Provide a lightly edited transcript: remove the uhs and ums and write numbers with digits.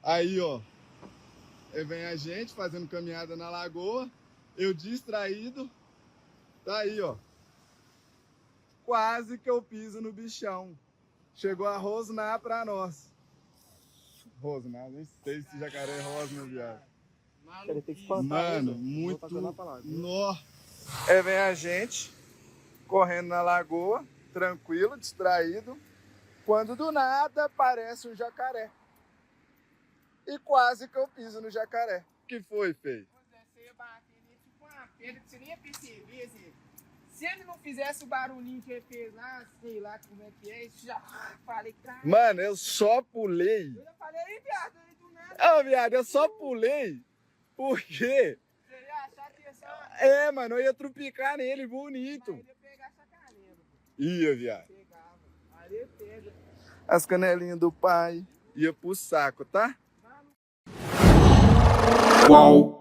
Aí, ó. Aí vem a gente fazendo caminhada na lagoa. Eu distraído. Tá aí, ó. Quase que eu piso no bichão. Chegou a rosnar pra nós. Rosnar, nem sei se jacaré é rosna, viado. Ele tem que espantar, mano, né, muito. palavra, Nó. Aí vem a gente correndo na lagoa, tranquilo, distraído. Quando do nada aparece um jacaré. E quase que eu piso no jacaré. O que foi, Fei? Você ia bater nele tipo uma pedra que você nem ia perceber. Assim. Se ele não fizesse o barulhinho que ele fez lá, sei lá como é que é, isso já falei, cara. Mano, eu só pulei. Eu já falei, aí, viado, aí do nada. Ah, viado, eu só pulei porque... Você ia achar que ia ser uma... É, mano, eu ia trupicar nele bonito. Mas ele ia pegar essa canela. Ia, viado. Pegava. Aí ele pega. As canelinhas do pai ia pro saco, tá? Qual?